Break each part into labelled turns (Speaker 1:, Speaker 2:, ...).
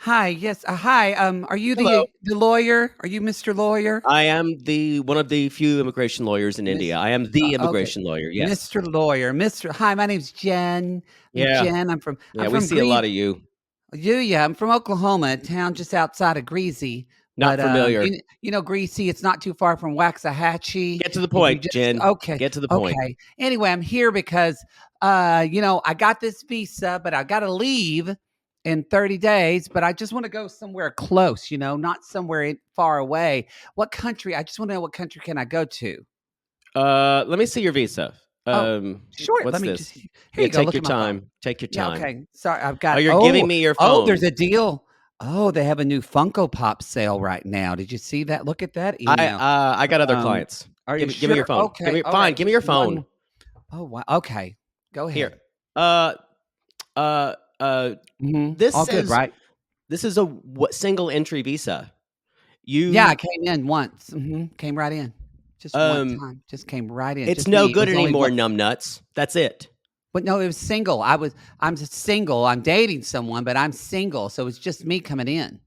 Speaker 1: Hi, yes, hi. Are you
Speaker 2: Hello.
Speaker 1: the lawyer? Are you Mr. Lawyer?
Speaker 2: I am the one of the few immigration lawyers in
Speaker 1: Miss,
Speaker 2: India. I am the
Speaker 1: okay,
Speaker 2: immigration lawyer. Yes.
Speaker 1: Mr. Lawyer, Mr. Hi, my name's Jen. I'm
Speaker 2: Yeah.
Speaker 1: Jen. I'm
Speaker 2: Yeah. We
Speaker 1: from
Speaker 2: see a lot of
Speaker 1: Greasy.
Speaker 2: you.
Speaker 1: Yeah, I'm from Oklahoma, a town just outside of Greasy.
Speaker 2: Not
Speaker 1: But
Speaker 2: familiar.
Speaker 1: you know Greasy. It's not too far from Waxahachie.
Speaker 2: Get to the
Speaker 1: If you
Speaker 2: point,
Speaker 1: just
Speaker 2: Jen.
Speaker 1: okay,
Speaker 2: Get to the point.
Speaker 1: okay. Anyway, I'm here because I got this visa, but I got to leave in 30 days. But I just want to go somewhere close. Not somewhere far away. What country? I just want to know what country can I go to?
Speaker 2: Let me see your visa.
Speaker 1: Oh,
Speaker 2: Um,
Speaker 1: sure.
Speaker 2: what's
Speaker 1: Let me just
Speaker 2: this?
Speaker 1: here
Speaker 2: Yeah,
Speaker 1: you go.
Speaker 2: take
Speaker 1: Look
Speaker 2: your
Speaker 1: at my phone.
Speaker 2: time. Take your
Speaker 1: Yeah,
Speaker 2: time.
Speaker 1: okay. Sorry, I've
Speaker 2: Oh,
Speaker 1: got
Speaker 2: you're giving me your
Speaker 1: there's
Speaker 2: phone.
Speaker 1: a deal. Oh, they have a new Funko Pop sale right now. Did you see that? Look at that
Speaker 2: I
Speaker 1: email.
Speaker 2: I got other
Speaker 1: Um,
Speaker 2: clients.
Speaker 1: are you
Speaker 2: Give me your
Speaker 1: sure?
Speaker 2: phone.
Speaker 1: Okay, all
Speaker 2: Fine.
Speaker 1: right.
Speaker 2: Give me
Speaker 1: Just
Speaker 2: your phone.
Speaker 1: Oh, wow. Okay. Go
Speaker 2: Here.
Speaker 1: ahead.
Speaker 2: Uh uh uh. This
Speaker 1: All good,
Speaker 2: says
Speaker 1: right?
Speaker 2: this is a single entry visa.
Speaker 1: Yeah, I
Speaker 2: You
Speaker 1: came in once. Came right in. Just one
Speaker 2: um.
Speaker 1: time. Just came right in.
Speaker 2: It's
Speaker 1: Just
Speaker 2: no
Speaker 1: me. It
Speaker 2: good
Speaker 1: was only
Speaker 2: anymore,
Speaker 1: one.
Speaker 2: numbnuts. That's it.
Speaker 1: But no, it was single. I'm just single. I'm dating someone, but I'm single. So it's just me coming in.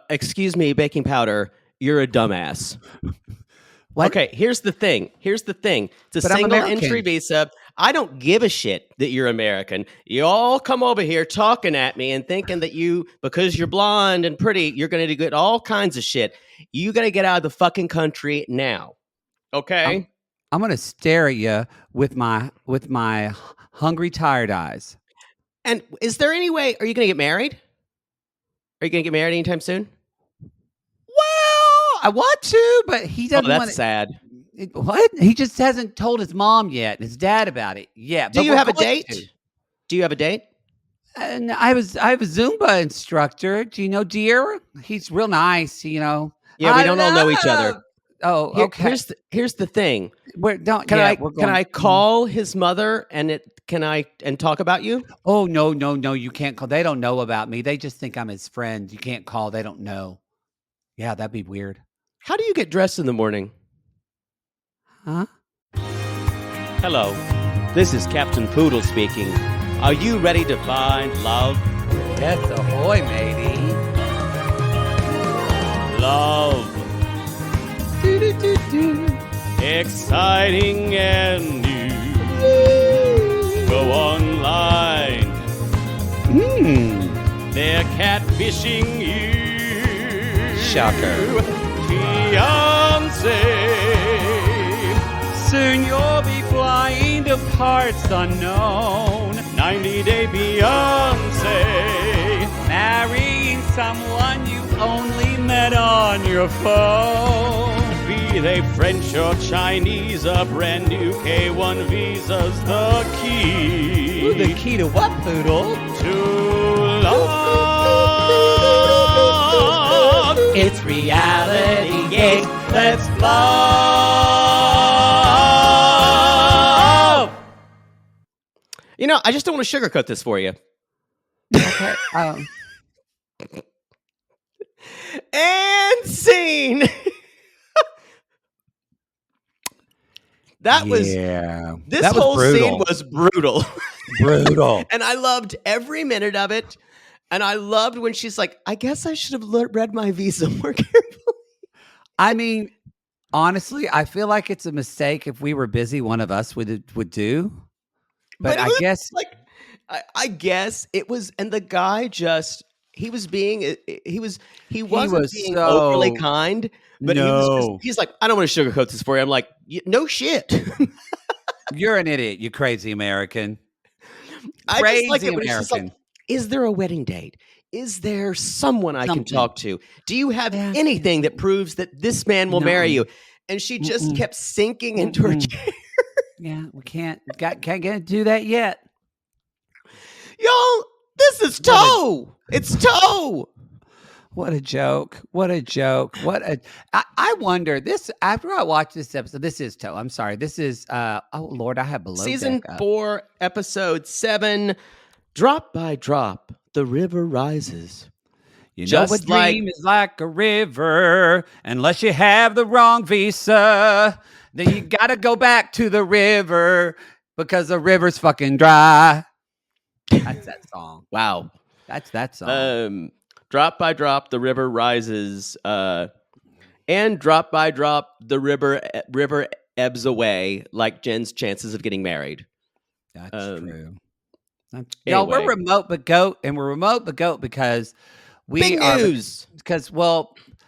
Speaker 2: Excuse me, baking powder. You're a dumbass.
Speaker 1: What?
Speaker 2: Okay, here's the thing. It's a
Speaker 1: But I'm
Speaker 2: single entry
Speaker 1: American.
Speaker 2: visa. I don't give a shit that you're American. You all come over here talking at me and thinking that because you're blonde and pretty, you're going to get all kinds of shit. You got to get out of the fucking country now.
Speaker 1: I'm
Speaker 2: Okay?
Speaker 1: I'm gonna stare at you with my hungry, tired eyes.
Speaker 2: And is there any way, are you going to get married? Are you going to get married anytime soon?
Speaker 1: Well, I want to, but he
Speaker 2: Oh,
Speaker 1: doesn't want
Speaker 2: that's
Speaker 1: it.
Speaker 2: sad.
Speaker 1: What? He just hasn't told his mom yet and his dad about it yet.
Speaker 2: Do
Speaker 1: But
Speaker 2: you
Speaker 1: we're
Speaker 2: have a
Speaker 1: going
Speaker 2: date?
Speaker 1: to.
Speaker 2: Do you have a date?
Speaker 1: And I have a Zumba instructor. Do you know Dear? He's real nice.
Speaker 2: Yeah, we
Speaker 1: I
Speaker 2: don't all know each other.
Speaker 1: love. Oh, okay.
Speaker 2: Here's the thing.
Speaker 1: We're don't.
Speaker 2: Can
Speaker 1: Yeah,
Speaker 2: I
Speaker 1: we're
Speaker 2: can
Speaker 1: going.
Speaker 2: I call his mother and talk about you?
Speaker 1: Oh no, no, no! You can't call. They don't know about me. They just think I'm his friend. You can't call. They don't know. Yeah, that'd be weird.
Speaker 2: How do you get dressed in the morning?
Speaker 1: Huh?
Speaker 2: Hello, this is Captain Poodle speaking. Are you ready to find love?
Speaker 1: Yes, ahoy, matey.
Speaker 2: Love,
Speaker 1: Do-do-do-do.
Speaker 2: exciting and new. Go online, they're catfishing you.
Speaker 1: Shocker.
Speaker 2: Fiancé,
Speaker 1: Soon you'll be flying to parts unknown,
Speaker 2: 90-day fiancé.
Speaker 1: marrying someone you only met on your phone.
Speaker 2: Be they French or Chinese, a brand new K1 visa's the key.
Speaker 1: Ooh, the key to what, Poodle?
Speaker 2: To love.
Speaker 1: It's reality gate.
Speaker 2: Let's love. I just don't want to sugarcoat this for you.
Speaker 1: Okay.
Speaker 2: And scene.
Speaker 1: Yeah.
Speaker 2: This
Speaker 1: That was
Speaker 2: whole scene
Speaker 1: brutal.
Speaker 2: was brutal.
Speaker 1: Brutal.
Speaker 2: And I loved every minute of it. And I loved when she's like, I guess I should have read my visa more carefully.
Speaker 1: I mean, honestly, I feel like it's a mistake if we were busy, one of us would do. But
Speaker 2: it
Speaker 1: I
Speaker 2: was
Speaker 1: guess
Speaker 2: like, I guess it was, and the guy just, he wasn't being overly
Speaker 1: so
Speaker 2: kind, but
Speaker 1: no.
Speaker 2: he's like, I don't want to sugarcoat this for you. I'm like, no shit.
Speaker 1: You're an idiot, you crazy American.
Speaker 2: I just like
Speaker 1: Crazy
Speaker 2: it when it's just like,
Speaker 1: American.
Speaker 2: is there a wedding date? Is there someone I can
Speaker 1: Something.
Speaker 2: talk to? Do you have
Speaker 1: Yeah.
Speaker 2: anything that proves that this man will marry
Speaker 1: No.
Speaker 2: you? And she just
Speaker 1: Mm-mm.
Speaker 2: kept sinking into her
Speaker 1: Mm-mm.
Speaker 2: chair.
Speaker 1: Yeah, we can't get to do that yet.
Speaker 2: Y'all, this is toe. It's toe.
Speaker 1: What a joke. What a joke. I wonder this after I watch this episode. This is Toe. I'm sorry. This is oh Lord, I have below
Speaker 2: Season
Speaker 1: deck up.
Speaker 2: 4, episode 7. Drop by drop, the river rises.
Speaker 1: You know
Speaker 2: Just
Speaker 1: what
Speaker 2: like-
Speaker 1: dream is like a river, unless you have the wrong visa. Then you gotta go back to the river because the river's fucking dry. That's that song.
Speaker 2: Wow.
Speaker 1: That's that song.
Speaker 2: Drop by drop, the river rises, and drop by drop, the river ebbs away, like Jen's chances of getting married.
Speaker 1: That's true.
Speaker 2: Anyway.
Speaker 1: We're remote but goat, and we're remote but goat because we
Speaker 2: Big
Speaker 1: are
Speaker 2: news.
Speaker 1: Because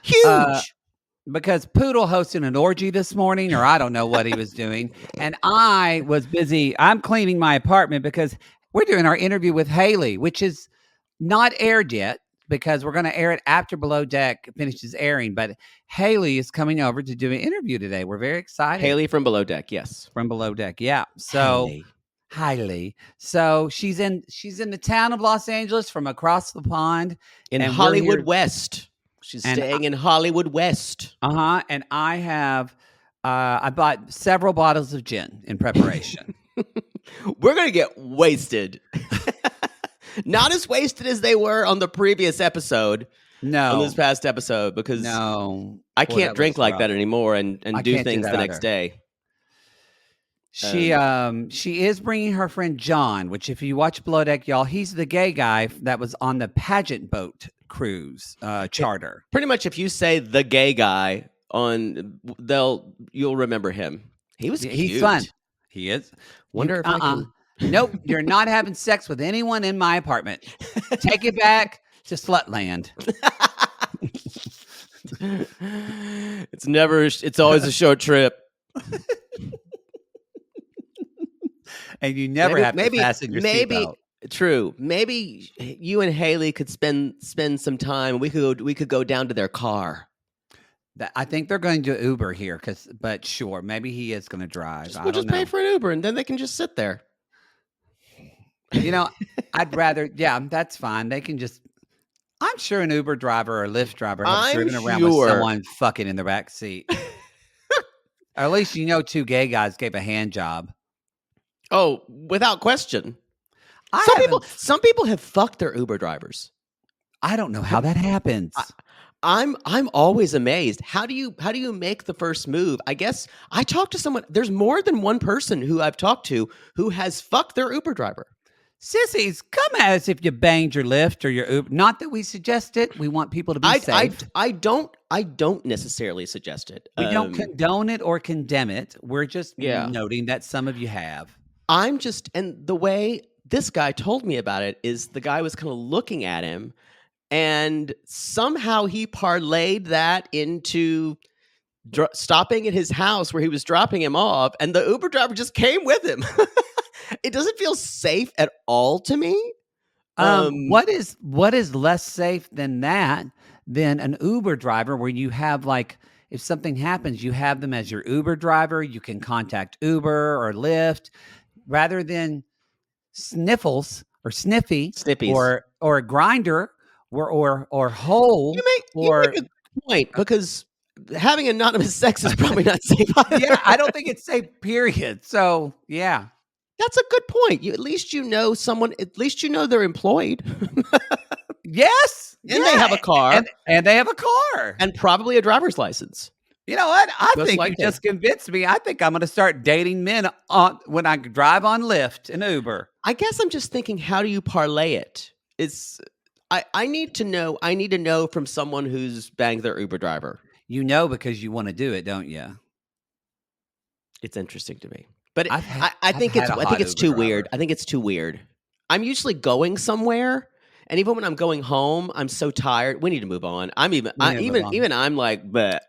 Speaker 2: Huge.
Speaker 1: Because Poodle hosted an orgy this morning, or I don't know what he was doing, and I was busy. I'm cleaning my apartment because we're doing our interview with Haley, which is not aired yet because we're going to air it after Below Deck finishes airing. But Haley is coming over to do an interview today. We're very excited.
Speaker 2: Haley from Below Deck, yes.
Speaker 1: From Below Deck, yeah. So Haley. So she's in the town of Los Angeles from across the pond.
Speaker 2: In Hollywood West. She's staying in Hollywood West.
Speaker 1: And I have I bought several bottles of gin in preparation.
Speaker 2: We're going to get wasted. Not as wasted as they were on the previous episode.
Speaker 1: No.
Speaker 2: On this past episode, because I can't drink like that anymore and do things the next day. She
Speaker 1: is bringing her friend John, which if you watch Below Deck, y'all, he's the gay guy that was on the pageant boat cruise charter.
Speaker 2: Pretty much, if you say the gay guy you'll remember him. He was cute.
Speaker 1: He's fun. He is.
Speaker 2: Wonder if I can...
Speaker 1: Nope, you're not having sex with anyone in my apartment. Take it back to Slutland.
Speaker 2: It's always a short trip.
Speaker 1: And you never have to fasten your seatbelt.
Speaker 2: True. Maybe you and Haley could spend some time. We could go down to their car.
Speaker 1: I think they're going to Uber here, but sure, maybe he is going to drive.
Speaker 2: We'll just pay for an Uber, and then they can just sit there.
Speaker 1: I'd rather. Yeah, that's fine. They can just. I'm sure an Uber driver or Lyft driver has driven around with someone fucking in the back seat. Or at least two gay guys gave a hand job.
Speaker 2: Oh, without question. Some people have fucked their Uber drivers.
Speaker 1: I don't know how that happens.
Speaker 2: I'm always amazed. How do you make the first move? I guess I talked to someone. There's more than one person who I've talked to who has fucked their Uber driver.
Speaker 1: Sissies, come at us if you banged your Lyft or your Uber. Not that we suggest it. We want people to be safe.
Speaker 2: I don't necessarily suggest it.
Speaker 1: We don't condone it or condemn it. We're just noting that some of you have.
Speaker 2: And the way this guy told me about it is the guy was kind of looking at him, and somehow he parlayed that into stopping at his house where he was dropping him off, and the Uber driver just came with him. It doesn't feel safe at all to me.
Speaker 1: What is less safe than that than an Uber driver where you have if something happens, you have them as your Uber driver. You can contact Uber or Lyft rather than Sniffles or Sniffies or Grinder or Hole.
Speaker 2: You make a point because having anonymous sex is probably not safe.
Speaker 1: Yeah, I don't think it's safe, period. So, yeah.
Speaker 2: That's a good point. At least you know someone. At least you know they're employed.
Speaker 1: Yes,
Speaker 2: and they have a car,
Speaker 1: and they have a car,
Speaker 2: and probably a driver's license.
Speaker 1: You know what? I think you just convinced me. I think I'm going to start dating men when I drive on Lyft and Uber.
Speaker 2: I guess I'm just thinking, how do you parlay it? I need to know. I need to know from someone who's banged their Uber driver.
Speaker 1: Because you want to do it, don't you?
Speaker 2: It's interesting to me. But I think it's too weird. I think it's too weird. I'm usually going somewhere, and even when I'm going home, I'm so tired. We need to move on. I'm like, bleh.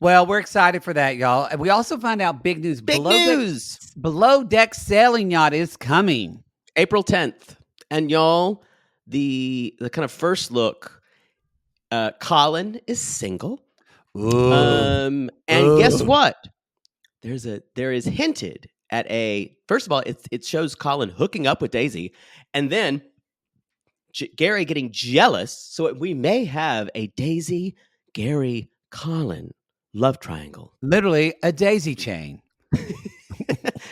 Speaker 1: Well, we're excited for that, y'all. And we also find out big news. Below Deck Sailing Yacht is coming
Speaker 2: April 10th, and y'all, the kind of first look. Colin is single.
Speaker 1: Ooh.
Speaker 2: And guess what? There is hinted at first of all, it shows Colin hooking up with Daisy, and then Gary getting jealous. So we may have a Daisy, Gary, Colin love triangle.
Speaker 1: Literally a daisy chain.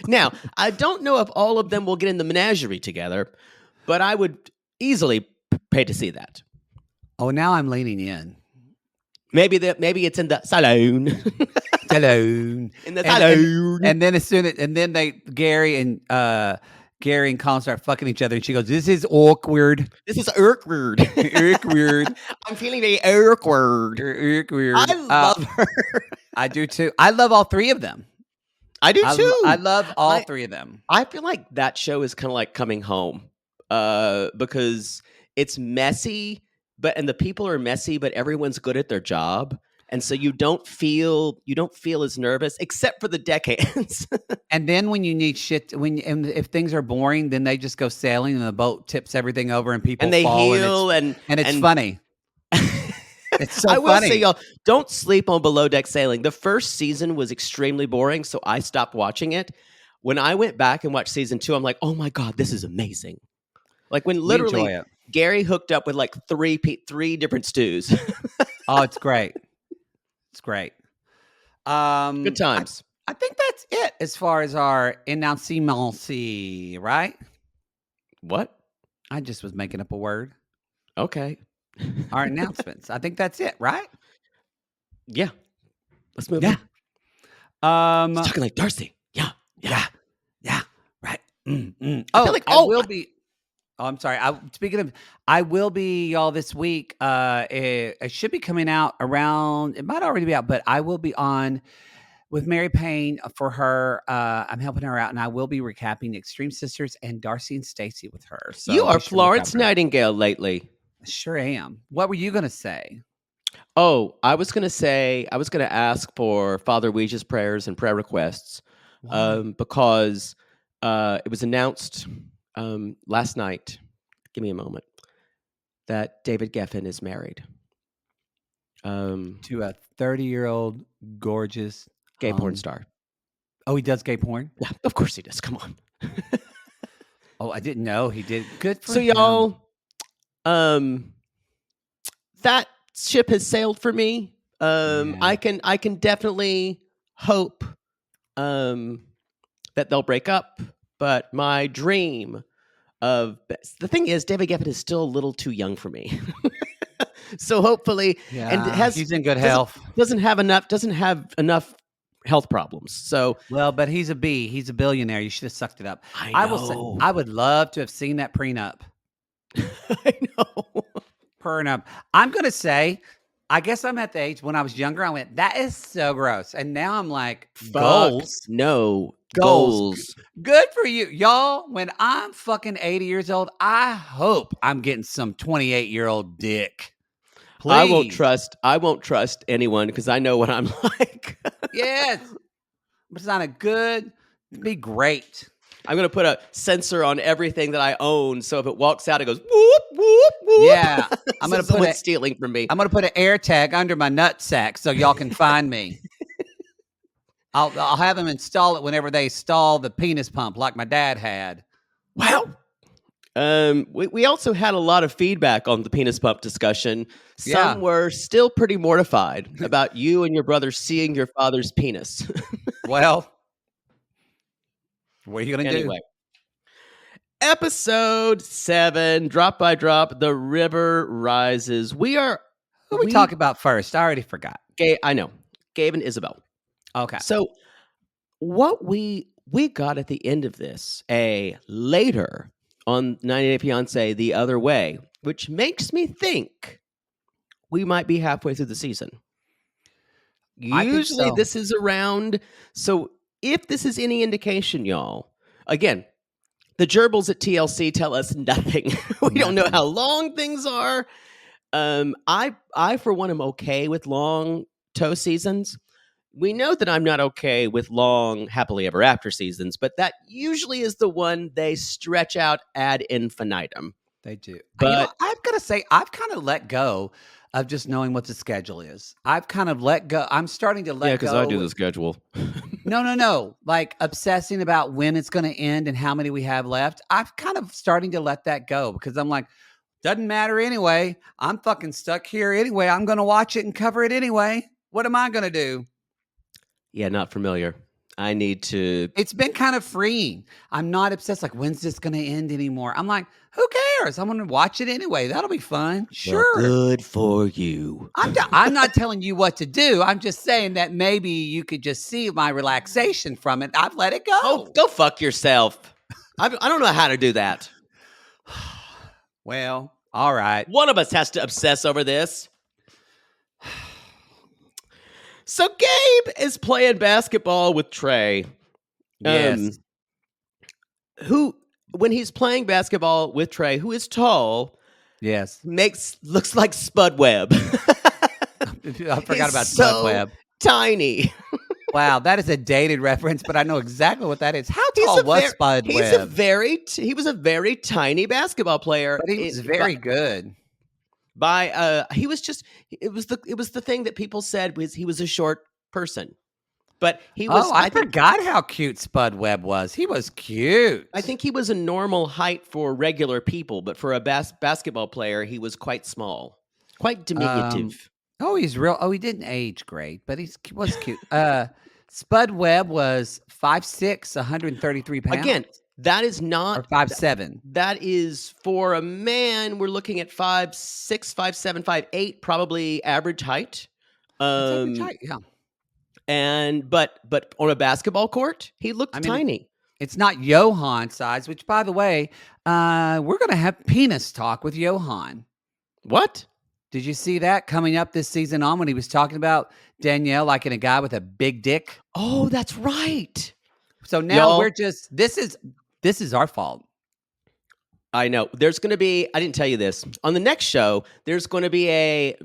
Speaker 2: Now, I don't know if all of them will get in the menagerie together, but I would easily pay to see that.
Speaker 1: Oh, now I'm leaning in.
Speaker 2: Maybe it's in the saloon.
Speaker 1: Saloon.
Speaker 2: In the saloon.
Speaker 1: And then Gary and Gary and Colin start fucking each other, and she goes, "This is awkward."
Speaker 2: This is awkward.
Speaker 1: Awkward.
Speaker 2: I'm feeling very awkward.
Speaker 1: Awkward.
Speaker 2: I love her.
Speaker 1: I do too. I love all three of them.
Speaker 2: I do too.
Speaker 1: I love all three of them.
Speaker 2: I feel like that show is kind of like coming home, because it's messy, and the people are messy, but everyone's good at their job. And so you don't feel as nervous, except for the deckhands.
Speaker 1: And then when you need shit, and if things are boring, then they just go sailing and the boat tips everything over and people
Speaker 2: and they
Speaker 1: fall
Speaker 2: heal
Speaker 1: and it's funny. It's so
Speaker 2: I will
Speaker 1: funny.
Speaker 2: say, y'all, don't sleep on Below Deck Sailing. The first season was extremely boring, so I stopped watching it. When I went back and watched season 2, I'm like, oh my God, this is amazing. Like when literally Gary hooked up with like three different stews.
Speaker 1: Oh, it's great. It's great.
Speaker 2: Good times.
Speaker 1: I think that's it as far as our announcements, right?
Speaker 2: What?
Speaker 1: I just was making up a word.
Speaker 2: Okay.
Speaker 1: Our announcements. I think that's it, right?
Speaker 2: Yeah. Let's move on. He's talking like Darcy. Yeah.
Speaker 1: Right.
Speaker 2: I feel like
Speaker 1: I will be. Oh, I'm sorry. Speaking of, I will be y'all this week. It should be coming out around. It might already be out, but I will be on with Mary Payne for her. I'm helping her out, and I will be recapping Extreme Sisters and Darcy and Stacy with her. So
Speaker 2: you are Florence Nightingale lately.
Speaker 1: I sure am. What were you going to say?
Speaker 2: Oh, I was going to ask for Father Ouija's prayers and prayer requests, because it was announced last night. Give me a moment. That David Geffen is married
Speaker 1: to a 30-year-old gorgeous
Speaker 2: gay porn star.
Speaker 1: Oh, he does gay porn?
Speaker 2: Yeah, of course he does. Come on.
Speaker 1: Oh, I didn't know he did. Good for
Speaker 2: him. So y'all, that ship has sailed for me. I can definitely hope that they'll break up, but my dream the thing is, David Geffen is still a little too young for me. So hopefully, and
Speaker 1: he's in good health.
Speaker 2: Doesn't have enough health problems. So
Speaker 1: but he's a B. He's a billionaire. You should have sucked it up.
Speaker 2: I know.
Speaker 1: will say, I would love to have seen that prenup.
Speaker 2: I know.
Speaker 1: Prenup. I'm gonna say, I guess I'm at the age when I was younger. I went, that is so gross, and now I'm like, goals.
Speaker 2: No. Goals.
Speaker 1: Good for you. Y'all, when I'm fucking 80 years old, I hope I'm getting some 28-year-old dick. Please.
Speaker 2: I won't trust anyone because I know what I'm like.
Speaker 1: Yes. It's not a good, it'd be great.
Speaker 2: I'm going to put a sensor on everything that I own. So if it walks out, it goes whoop, whoop, whoop.
Speaker 1: Yeah. I'm going to put
Speaker 2: stealing from me.
Speaker 1: I'm going to put an air tag under my nut sack so y'all can find me. I'll have them install it whenever they install the penis pump like my dad had.
Speaker 2: Wow. We also had a lot of feedback on the penis pump discussion. Some were still pretty mortified about you and your brother seeing your father's penis.
Speaker 1: Well, what are you going to do?
Speaker 2: Episode 7, Drop by Drop, The River Rises. Who are we
Speaker 1: talking about first? I already forgot.
Speaker 2: I know. Gabe and Isabel.
Speaker 1: Okay.
Speaker 2: So what we got at the end of this, later on 90 Day Fiancé the other way, which makes me think we might be halfway through the season. Usually this is around. So if this is any indication, y'all, again, the gerbils at TLC tell us nothing. We don't know how long things are. I for one am okay with long toe seasons. We know that I'm not okay with long happily ever after seasons, but that usually is the one they stretch out ad infinitum.
Speaker 1: They do.
Speaker 2: But
Speaker 1: I've got to say, I've kind of let go of just knowing what the schedule is. I've kind of let go. I'm starting to let go.
Speaker 2: Yeah, because I do the schedule.
Speaker 1: No. Like obsessing about when it's going to end and how many we have left. I'm kind of starting to let that go because I'm like, doesn't matter anyway. I'm fucking stuck here anyway. I'm going to watch it and cover it anyway. What am I going to do?
Speaker 2: Yeah, not familiar. I need to.
Speaker 1: It's been kind of freeing. I'm not obsessed. Like, when's this going to end anymore? I'm like, who cares? I'm going to watch it anyway. That'll be fun. Sure.
Speaker 2: Well, good for you.
Speaker 1: I'm not telling you what to do. I'm just saying that maybe you could just see my relaxation from it. I've let it go.
Speaker 2: Oh, go fuck yourself. I don't know how to do that.
Speaker 1: Well, all right.
Speaker 2: One of us has to obsess over this. So Gabe is playing basketball with Trey.
Speaker 1: Yes.
Speaker 2: Who, when he's playing basketball with Trey, who is tall,
Speaker 1: Yes.
Speaker 2: looks like Spud Webb.
Speaker 1: I forgot about Spud Webb.
Speaker 2: Tiny.
Speaker 1: Wow, that is a dated reference, but I know exactly what that is. How tall was Spud Webb?
Speaker 2: He was a very tiny basketball player.
Speaker 1: But he was very good.
Speaker 2: He was just it was the thing that people said was he was a short person. But he was
Speaker 1: I forgot how cute Spud Webb was. He was cute.
Speaker 2: I think he was a normal height for regular people, but for a basketball player, he was quite small. Quite diminutive.
Speaker 1: He's real. Oh, he didn't age great, but he was cute. Spud Webb was 5'6", 133 pounds.
Speaker 2: Again, that is not...
Speaker 1: Or 5'7".
Speaker 2: That is, for a man, we're looking at 5'6", 5'7", 5'8", probably average height.
Speaker 1: Average height, yeah.
Speaker 2: But on a basketball court, he looked tiny.
Speaker 1: It's not Johan size, which, by the way, we're going to have penis talk with Johan.
Speaker 2: What?
Speaker 1: Did you see that coming up this season on when he was talking about Danielle liking a guy with a big dick?
Speaker 2: Oh, that's right.
Speaker 1: So now we're just this is our fault.
Speaker 2: I know. There's going to be, I didn't tell you this, on the next show, there's going to be a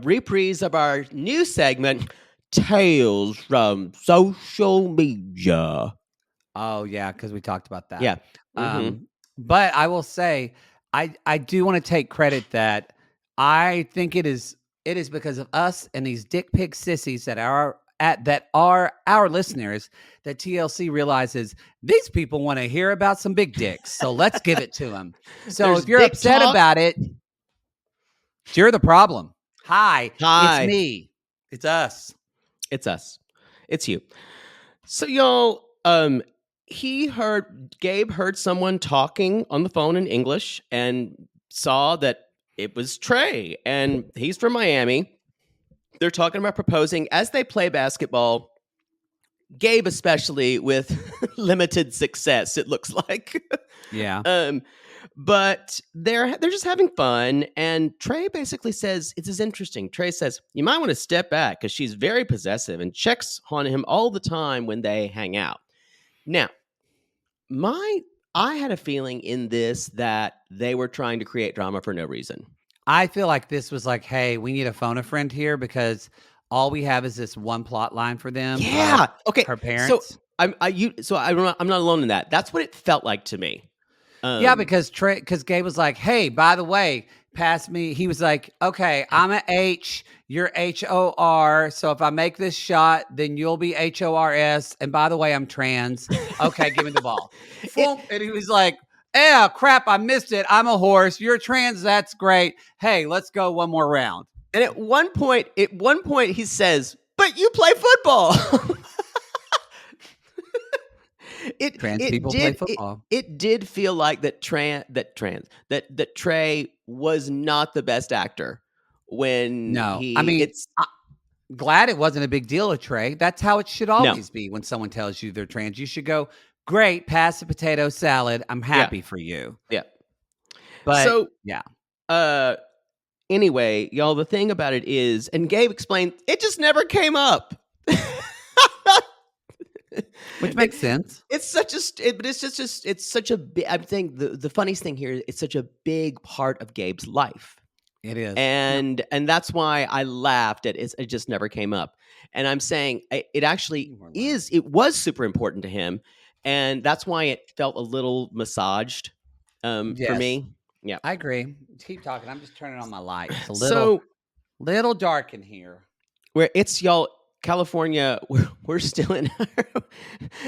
Speaker 2: reprise of our new segment, Tales from Social Media.
Speaker 1: Oh, yeah, because we talked about that.
Speaker 2: Yeah. Mm-hmm.
Speaker 1: But I will say, I do want to take credit that I think it is because of us and these dick pig sissies that are our listeners that TLC realizes these people want to hear about some big dicks. So let's give it to them. So if you're upset about it, you're the problem. Hi. It's me. It's us.
Speaker 2: It's us. It's you. So y'all, Gabe heard someone talking on the phone in English and saw that it was Trey, and he's from Miami. They're talking about proposing as they play basketball. Gabe, especially, with limited success, it looks like.
Speaker 1: Yeah.
Speaker 2: But they're just having fun, and Trey basically says, "It is interesting." Trey says, "You might want to step back because she's very possessive and checks on him all the time when they hang out." Now, I had a feeling in this that they were trying to create drama for no reason.
Speaker 1: I feel like this was like, hey, we need a phone a friend here because all we have is this one plot line for them.
Speaker 2: Yeah. Okay.
Speaker 1: Her parents.
Speaker 2: So I'm not alone in that. That's what it felt like to me.
Speaker 1: Yeah, because Gabe was like, hey, by the way, pass me. He was like, okay, I'm an H, you're HOR. So if I make this shot, then you'll be HORS. And by the way, I'm trans. Okay, give me the ball. And he was like, yeah, crap, I missed it. I'm a horse. You're trans. That's great. Hey, let's go one more round.
Speaker 2: And at one point, he says, "But you play football."
Speaker 1: Trans people play football.
Speaker 2: It did feel like that Trey was not the best actor when
Speaker 1: glad it wasn't a big deal to Trey. That's how it should always be when someone tells you they're trans. You should go, great, pass the potato salad. I'm happy for you.
Speaker 2: Yeah.
Speaker 1: But
Speaker 2: so,
Speaker 1: yeah.
Speaker 2: Anyway, y'all, the thing about it is, and Gabe explained, it just never came up.
Speaker 1: Which makes sense.
Speaker 2: It's such a big, I think the funniest thing here, it's such a big part of Gabe's life.
Speaker 1: It is.
Speaker 2: And that's why I laughed at it. It just never came up. And I'm saying it actually it was super important to him. And that's why it felt a little massaged for me. Yeah.
Speaker 1: I agree. Keep talking. I'm just turning on my light. It's a little dark in here.
Speaker 2: Where it's y'all, California, we're still in.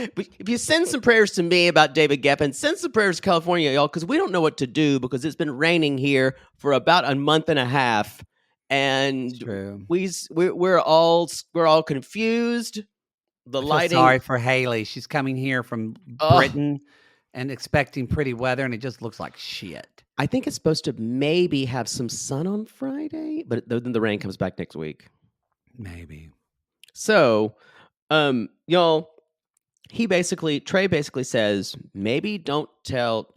Speaker 2: If you send some prayers to me about David Geffen, send some prayers to California, y'all, because we don't know what to do because it's been raining here for about a month and a half, and we're all confused. The lighting.
Speaker 1: Sorry for Haley. She's coming here from Britain and expecting pretty weather, and it just looks like shit.
Speaker 2: I think it's supposed to maybe have some sun on Friday, but then the rain comes back next week.
Speaker 1: Maybe.
Speaker 2: So, y'all, Trey basically says, maybe don't tell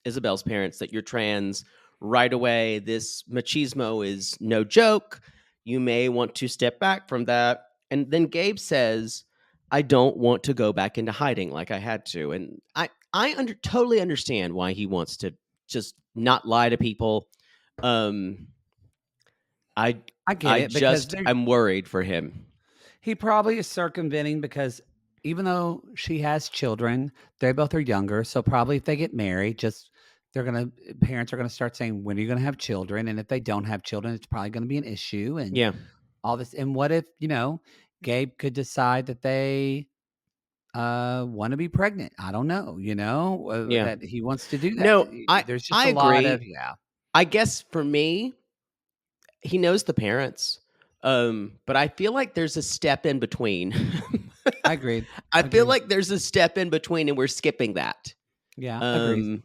Speaker 2: Isabel's parents that you're trans right away. This machismo is no joke. You may want to step back from that. And then Gabe says, I don't want to go back into hiding like I had to. And I totally understand why he wants to just not lie to people. I
Speaker 1: get it because
Speaker 2: I'm worried for him.
Speaker 1: he probably is circumventing because even though she has children, they both are younger. So probably if they get married, parents are gonna start saying, when are you gonna have children? And if they don't have children, it's probably gonna be an issue and
Speaker 2: Yeah.
Speaker 1: all this. And what if, Gabe could decide that they want to be pregnant? I don't know, that he wants to do that.
Speaker 2: No,
Speaker 1: There's just
Speaker 2: I
Speaker 1: a lot
Speaker 2: agree.
Speaker 1: of
Speaker 2: I guess for me, he knows the parents. But I feel like there's a step in between.
Speaker 1: I agree.
Speaker 2: I feel like there's a step in between and we're skipping that.
Speaker 1: Yeah. Agreed.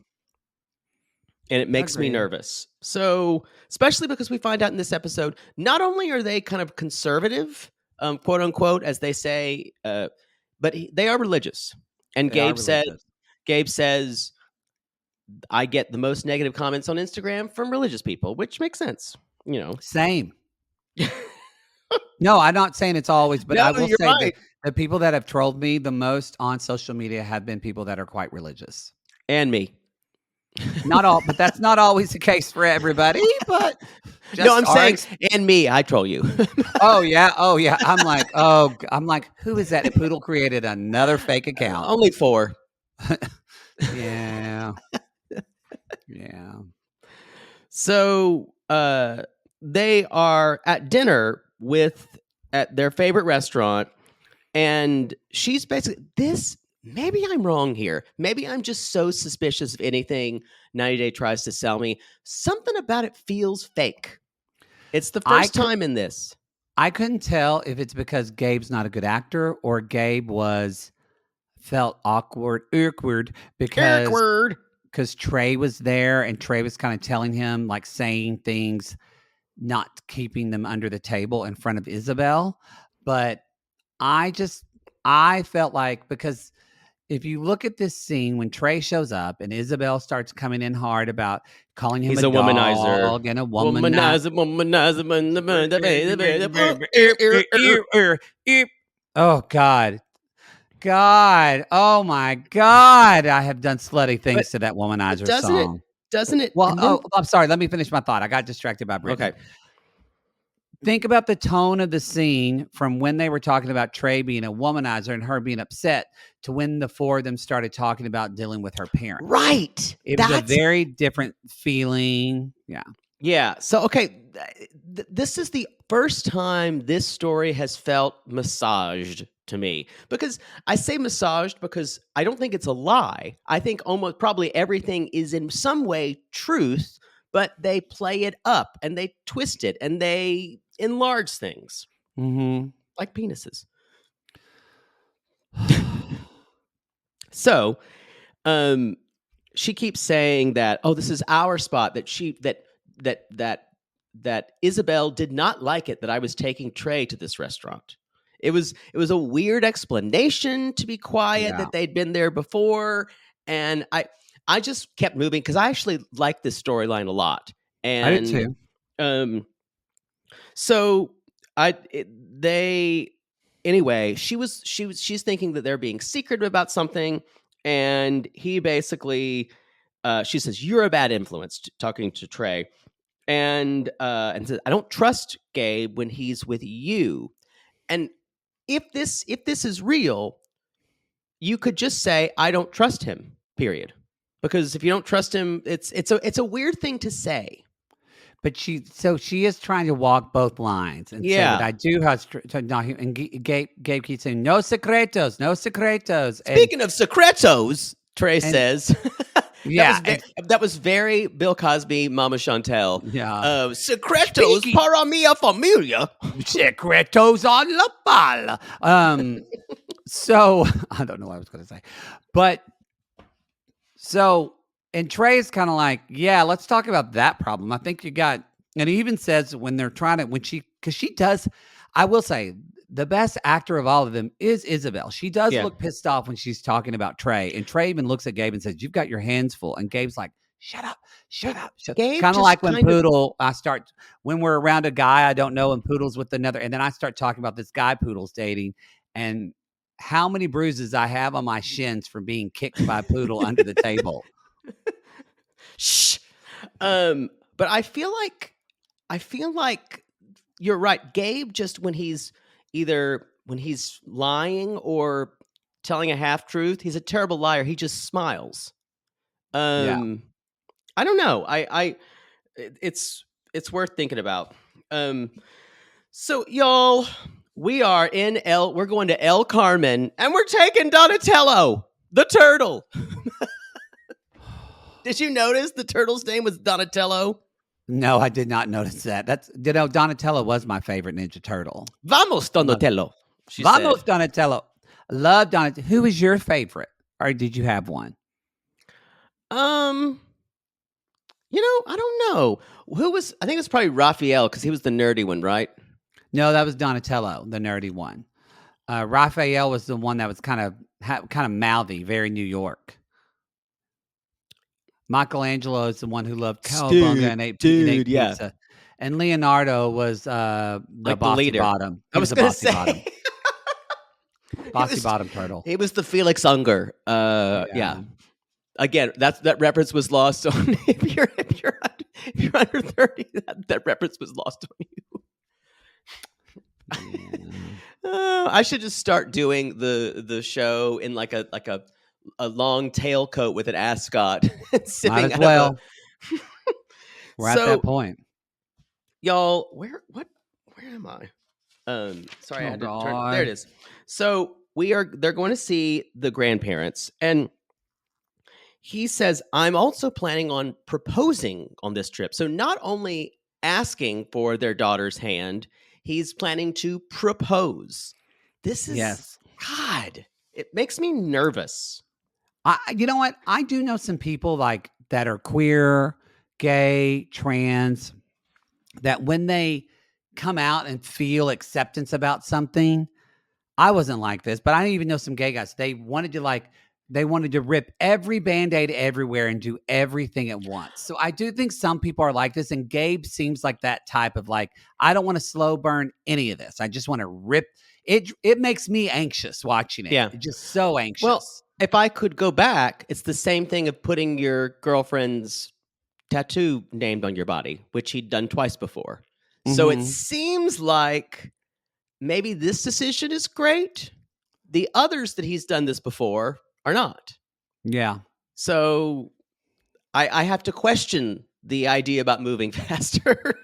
Speaker 2: And it makes me nervous. So, especially because we find out in this episode, not only are they kind of conservative, quote unquote, as they say, but they are religious. And Gabe says, I get the most negative comments on Instagram from religious people, which makes sense.
Speaker 1: Same. No, I'm not saying it's always, but
Speaker 2: No,
Speaker 1: I will say
Speaker 2: right.
Speaker 1: that the people that have trolled me the most on social media have been people that are quite religious.
Speaker 2: And me.
Speaker 1: Not all, but that's not always the case for everybody. But
Speaker 2: no, I'm saying, and me, I troll you.
Speaker 1: Oh yeah. I'm like, who is that? Poodle created another fake account.
Speaker 2: Only 4.
Speaker 1: Yeah. Yeah.
Speaker 2: So they are at dinner at their favorite restaurant, and she's basically this. Maybe I'm wrong here. Maybe I'm just so suspicious of anything 90 Day tries to sell me. Something about it feels fake. It's the first time in this.
Speaker 1: I couldn't tell if it's because Gabe's not a good actor or Gabe felt awkward because Trey was there and Trey was kind of telling him, like saying things, not keeping them under the table in front of Isabel. But I felt like, because if you look at this scene when Trey shows up and Isabel starts coming in hard about calling him a
Speaker 2: womanizer
Speaker 1: dog and a
Speaker 2: womanizer.
Speaker 1: Oh God. Oh my God. I have done slutty things to that womanizer song.
Speaker 2: Doesn't it?
Speaker 1: Well, I'm sorry. Let me finish my thought. I got distracted by Britney.
Speaker 2: Okay.
Speaker 1: Think about the tone of the scene from when they were talking about Trey being a womanizer and her being upset to when the 4 of them started talking about dealing with her parents.
Speaker 2: Right.
Speaker 1: It was a very different feeling. Yeah.
Speaker 2: Yeah. So, okay. This is the first time this story has felt massaged to me, because I say massaged because I don't think it's a lie. I think almost probably everything is in some way truth, but they play it up and they twist it and they enlarge things, like penises. So, she keeps saying that, oh, this is our spot, that Isabel did not like it that I was taking Trey to this restaurant. It was a weird explanation to be quiet, that they'd been there before, and I just kept moving because I actually like this storyline a lot. And
Speaker 1: I did too.
Speaker 2: So she's thinking that they're being secretive about something, and he basically, she says, you're a bad influence, talking to Trey, and says, I don't trust Gabe when he's with you. And if this is real, you could just say, I don't trust him, period. Because if you don't trust him, it's a weird thing to say.
Speaker 1: But she is trying to walk both lines and say that I do have and Gabe keeps saying no secretos, no secretos.
Speaker 2: Speaking of secretos, Trey says, that was very Bill Cosby, Mama Chantel.
Speaker 1: Yeah,
Speaker 2: secretos para mia familia.
Speaker 1: Secretos on la pala. So I don't know what I was going to say, but so. And Trey is kind of like, yeah, let's talk about that problem. I think and he even says when they're trying to, because she does, I will say, the best actor of all of them is Isabel. She does
Speaker 2: Yeah.
Speaker 1: look pissed off when she's talking about Trey. And Trey even looks at Gabe and says, "You've got your hands full." And Gabe's like, "Shut up, shut up."
Speaker 2: Gabe
Speaker 1: Kind of
Speaker 2: just
Speaker 1: like when
Speaker 2: kind of-
Speaker 1: Poodle, when we're around a guy I don't know and Poodle's with another. And then I start talking about this guy Poodle's dating and how many bruises I have on my shins from being kicked by Poodle under the table.
Speaker 2: Shh. But I feel like you're right. Gabe, just when he's lying or telling a half truth, he's a terrible liar. He just smiles.
Speaker 1: Yeah.
Speaker 2: I don't know. It's worth thinking about. So y'all, we're going to El Carmen and we're taking Donatello, the turtle. Did you notice the turtle's name was Donatello?
Speaker 1: No, I did not notice that. Donatello was my favorite Ninja Turtle.
Speaker 2: Vamos, Donatello.
Speaker 1: Vamos, said. Donatello. Love Donatello. Who was your favorite? Or did you have one?
Speaker 2: I don't know. I think it was probably Raphael because he was the nerdy one, right?
Speaker 1: No, that was Donatello, the nerdy one. Raphael was the one that was kind of mouthy, very New York. Michelangelo is the one who loved cowabunga and ate pizza.
Speaker 2: Yeah.
Speaker 1: And Leonardo was the bossy bottom.
Speaker 2: I was going to say.
Speaker 1: Bossy bottom turtle.
Speaker 2: He was the Felix Unger. Yeah. Again, that reference was lost on if you're under 30. That reference was lost on you. Yeah. I should just start doing the show in like a long tailcoat with an ascot.
Speaker 1: Might as well. We're at that point,
Speaker 2: y'all. Where am I? Sorry, I had to turn. There it is. So they're going to see the grandparents, and he says, "I'm also planning on proposing on this trip." So not only asking for their daughter's hand, he's planning to propose. This is God. It makes me nervous.
Speaker 1: You know what? I do know some people like that are queer, gay, trans, that when they come out and feel acceptance about something, I wasn't like this, but I even know some gay guys. They wanted to rip every Band-Aid everywhere and do everything at once. So I do think some people are like this, and Gabe seems like that type of like, I don't want to slow burn any of this. I just want to rip it. It makes me anxious watching it.
Speaker 2: Yeah.
Speaker 1: Just so anxious.
Speaker 2: Well, if I could go back, it's the same thing of putting your girlfriend's tattoo named on your body, which he'd done twice before. Mm-hmm. So it seems like maybe this decision is great. The others that he's done this before are not.
Speaker 1: Yeah.
Speaker 2: So I have to question the idea about moving faster.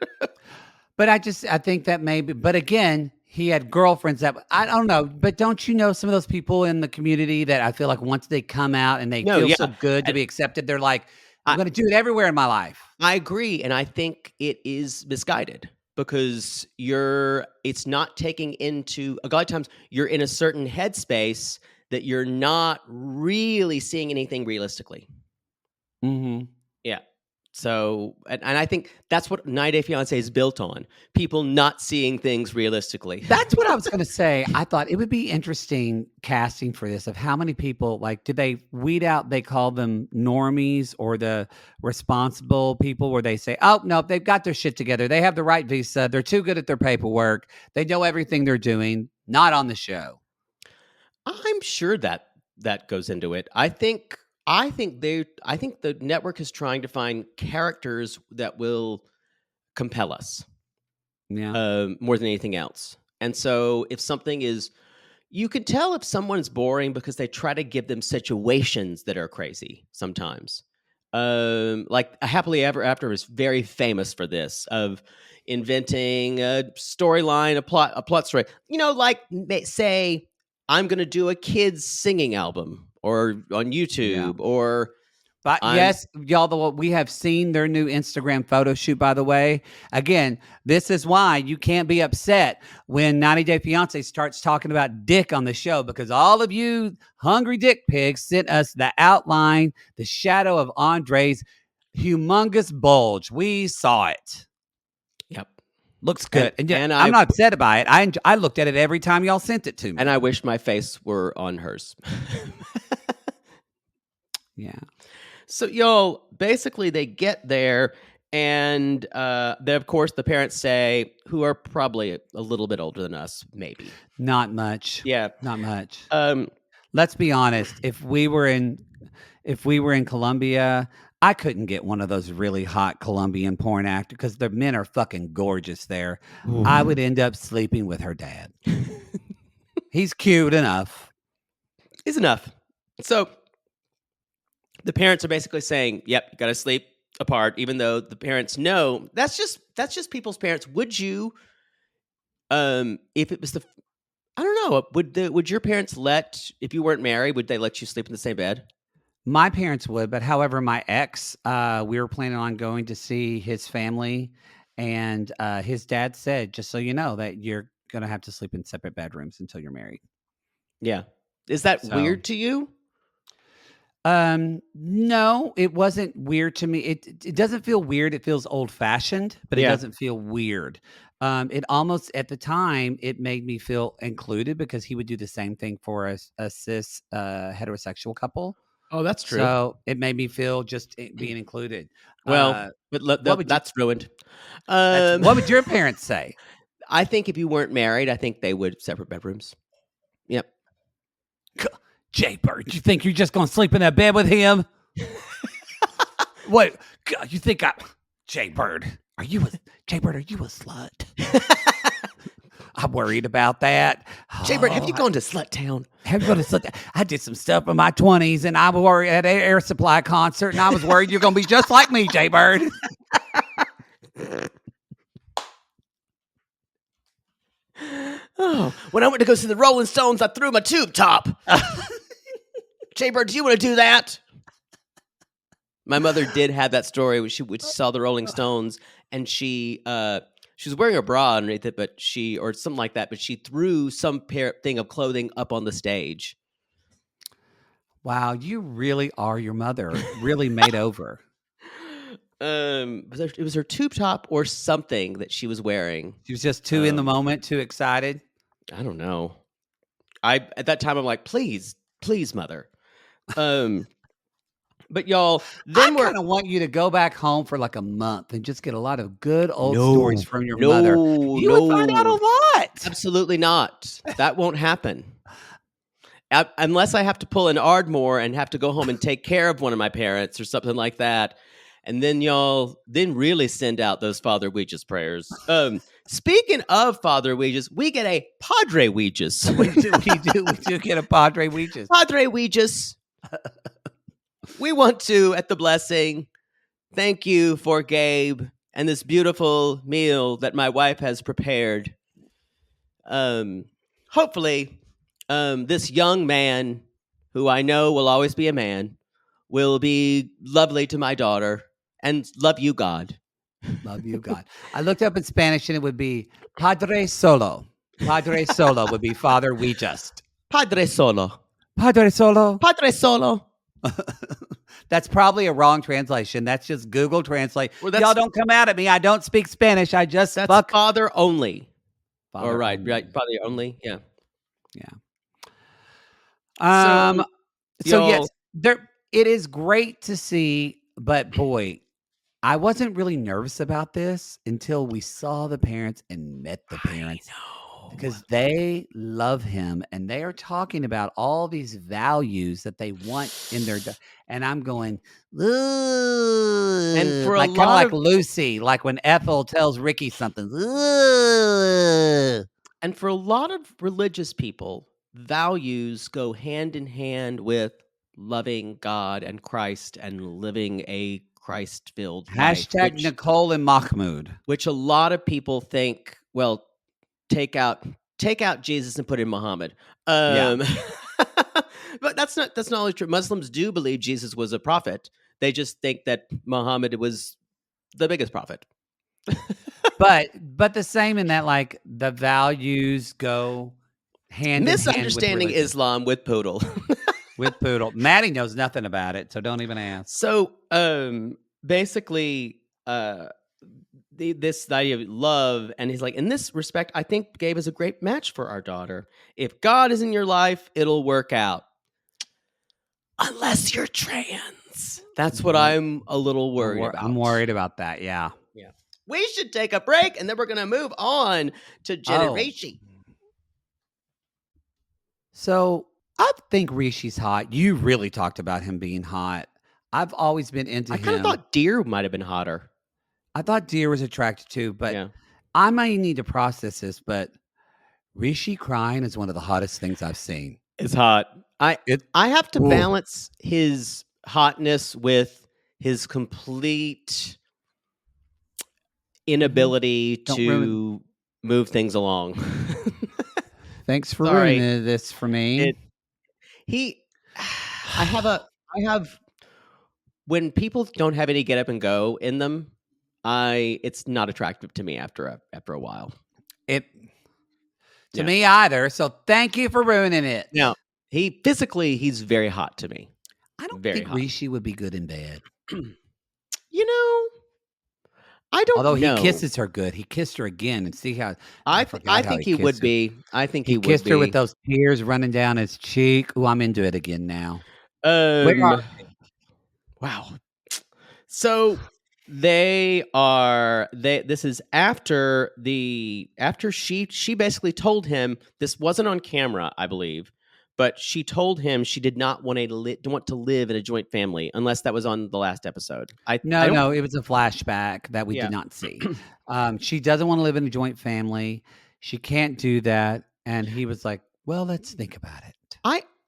Speaker 1: But I think that maybe, but again, he had girlfriends that, I don't know, but don't you know some of those people in the community that I feel like once they come out and they feel so good to be accepted, they're like, I'm going to do it everywhere in my life.
Speaker 2: I agree. And I think it is misguided because it's not taking into, a lot of times you're in a certain headspace that you're not really seeing anything realistically.
Speaker 1: Mm-hmm.
Speaker 2: Yeah. So, and I think that's what 90 Day Fiancé is built on. People not seeing things realistically.
Speaker 1: That's what I was going to say. I thought it would be interesting casting for this of how many people, like, do they weed out, they call them normies or the responsible people where they say, oh, no, they've got their shit together. They have the right visa. They're too good at their paperwork. They know everything they're doing. Not on the show.
Speaker 2: I'm sure that goes into it. I think the network is trying to find characters that will compel us, more than anything else. And so, if something is, you can tell if someone's boring because they try to give them situations that are crazy. Sometimes, like a Happily Ever After is very famous for this of inventing a storyline, a plot story. Like say, I'm going to do a kids singing album. Or on YouTube, or...
Speaker 1: But yes, y'all, we have seen their new Instagram photo shoot, by the way. Again, this is why you can't be upset when 90 Day Fiancé starts talking about dick on the show, because all of you hungry dick pigs sent us the outline, the shadow of Andre's humongous bulge. We saw it.
Speaker 2: Yep.
Speaker 1: Looks good. And
Speaker 2: and
Speaker 1: I'm not upset by it. I looked at it every time y'all sent it to me.
Speaker 2: And I wish my face were on hers.
Speaker 1: Yeah.
Speaker 2: So, y'all, basically they get there, and then, of course, the parents say, who are probably a little bit older than us, maybe.
Speaker 1: Not much.
Speaker 2: Yeah.
Speaker 1: Not much.
Speaker 2: Um,
Speaker 1: Let's be honest. If we were in Colombia, I couldn't get one of those really hot Colombian porn actors because the men are fucking gorgeous there. I would end up sleeping with her dad. He's cute enough.
Speaker 2: He's enough. So the parents are basically saying, yep, you got to sleep apart, even though the parents know that's just people's parents. Would you, if it was I don't know, would your parents if you weren't married, would they let you sleep in the same bed?
Speaker 1: My parents would, but however, my ex, we were planning on going to see his family, and his dad said, just so you know, that you're going to have to sleep in separate bedrooms until you're married.
Speaker 2: Yeah. Is that weird to you?
Speaker 1: No, it wasn't weird to me. It doesn't feel weird. It feels old fashioned, but it doesn't feel weird. It almost, at the time, it made me feel included because he would do the same thing for a cis heterosexual couple.
Speaker 2: Oh, that's true.
Speaker 1: So it made me feel just being included.
Speaker 2: Well, but that's ruined.
Speaker 1: What would your parents say?
Speaker 2: I think if you weren't married, I think they would separate bedrooms. Yep.
Speaker 1: Jaybird, you think you're just going to sleep in that bed with him? What? You think Jaybird, are you a slut? I'm worried about that.
Speaker 2: Jaybird, have you gone to Slut Town?
Speaker 1: Have you gone to Slut Town? I did some stuff in my 20s, and I was worried at an Air Supply concert, and I was worried you're going to be just like me, Jaybird.
Speaker 2: Oh, when I went to go see the Rolling Stones, I threw my tube top. Jaybird, do you want to do that? My mother did have that story when she saw the Rolling Stones, and she was wearing a bra underneath it, or something like that, but she threw some thing of clothing up on the stage.
Speaker 1: Wow, you really are your mother, really made over.
Speaker 2: It was her tube top or something that she was wearing.
Speaker 1: She was just too in the moment, too excited.
Speaker 2: I don't know. At that time I'm like, please, mother. But y'all, then
Speaker 1: I kind of want you to go back home for like a month and just get a lot of good old stories from your mother. You would find out a lot.
Speaker 2: Absolutely not. That won't happen. Unless I have to pull an Ardmore and have to go home and take care of one of my parents or something like that. And then y'all really send out those Father Ouija's prayers. Speaking of Father Ouija's, we get a Padre Ouija's.
Speaker 1: We do get a Padre Ouija's.
Speaker 2: Padre Ouija's. We want to, at the blessing, thank you for Gabe and this beautiful meal that my wife has prepared. Hopefully, this young man, who I know will always be a man, will be lovely to my daughter and love you, God.
Speaker 1: Love you, God. I looked up in Spanish and it would be Padre Solo. Padre Solo would be Father Ouija's.
Speaker 2: Padre Solo.
Speaker 1: Padre Solo.
Speaker 2: Padre Solo.
Speaker 1: That's probably a wrong translation. That's just Google Translate. Well, y'all don't come out at me. I don't speak Spanish. I just fuck.
Speaker 2: Father only.
Speaker 1: Father
Speaker 2: or right,
Speaker 1: only.
Speaker 2: Right. Father only. Yeah.
Speaker 1: Yeah. So yes, it is great to see, but boy, I wasn't really nervous about this until we saw the parents and met the parents.
Speaker 2: I know.
Speaker 1: Because they love him and they are talking about all these values that they want in their and I'm going, ugh.
Speaker 2: And for
Speaker 1: like,
Speaker 2: a
Speaker 1: kind of
Speaker 2: lot
Speaker 1: like
Speaker 2: of
Speaker 1: Lucy, like when Ethel tells Ricky something. Ugh.
Speaker 2: And for a lot of religious people, values go hand in hand with loving God and Christ and living a Christ-filled life.
Speaker 1: Hashtag Nicole and Mahmoud.
Speaker 2: Which a lot of people think, well, take out Jesus and put in Muhammad. But that's not always true. Muslims do believe Jesus was a prophet. They just think that Muhammad was the biggest prophet.
Speaker 1: but the same in that, like, the values go hand in hand.
Speaker 2: Misunderstanding Islam with Poodle.
Speaker 1: With Poodle. Maddie knows nothing about it, so don't even ask.
Speaker 2: So basically, this idea of love, and he's like, in this respect, I think Gabe is a great match for our daughter. If God is in your life, it'll work out. Unless you're trans. That's what I'm a little worried about.
Speaker 1: I'm worried about that. Yeah.
Speaker 2: Yeah. We should take a break, and then we're going to move on to generation.
Speaker 1: So I think Rishi's hot. You really talked about him being hot. I've always been into him.
Speaker 2: I kind of thought Dear might have been hotter.
Speaker 1: I thought Dear was attracted too, but
Speaker 2: Yeah.
Speaker 1: I might need to process this. But Rishi crying is one of the hottest things I've seen.
Speaker 2: It's hot. I have to balance his hotness with his complete inability to move things along.
Speaker 1: Thanks for ruining this for me.
Speaker 2: I have when people don't have any get up and go in them, it's not attractive to me after a while.
Speaker 1: To me either. So thank you for ruining it.
Speaker 2: Now, he's very hot to me.
Speaker 1: I don't think Rishi would be good in bed.
Speaker 2: You know, I don't know.
Speaker 1: Although he kisses her good. He kissed her again, and see how
Speaker 2: I think he would be. I think he would be.
Speaker 1: He kissed her with those tears running down his cheek. Oh, I'm into it again now.
Speaker 2: Wow. So this is after she basically told him, this wasn't on camera, I believe, but she told him she did not want to live in a joint family unless that was on the last episode.
Speaker 1: No, it was a flashback that we did not see. She doesn't want to live in a joint family. She can't do that. And he was like, well, let's think about it.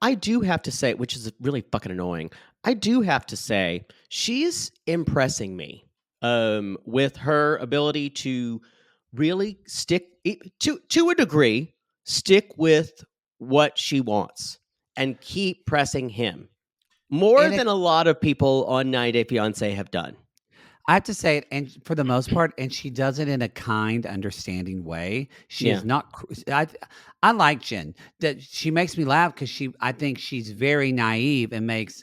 Speaker 2: I do have to say, which is really fucking annoying, I do have to say she's impressing me with her ability to really stick to a degree, stick with what she wants and keep pressing him more than a lot of people on 90 Day Fiancé have done.
Speaker 1: I have to say it, and for the most part, and she does it in a kind, understanding way. She is not. I like Jen. That she makes me laugh because I think she's very naive and makes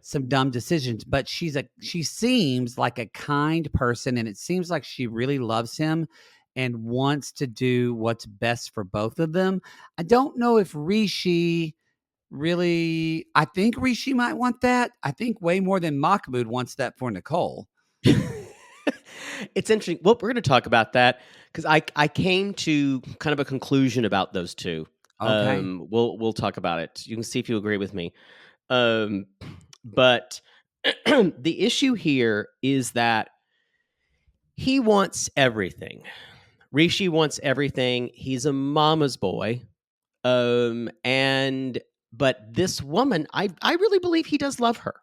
Speaker 1: some dumb decisions. But she seems like a kind person, and it seems like she really loves him and wants to do what's best for both of them. I don't know if Rishi really. I think Rishi might want that. I think way more than Mahmoud wants that for Nicole.
Speaker 2: It's interesting. Well, we're going to talk about that because I came to kind of a conclusion about those two.
Speaker 1: Okay.
Speaker 2: We'll talk about it. You can see if you agree with me. But the issue here is that he wants everything. Rishi wants everything. He's a mama's boy. But this woman, I really believe he does love her.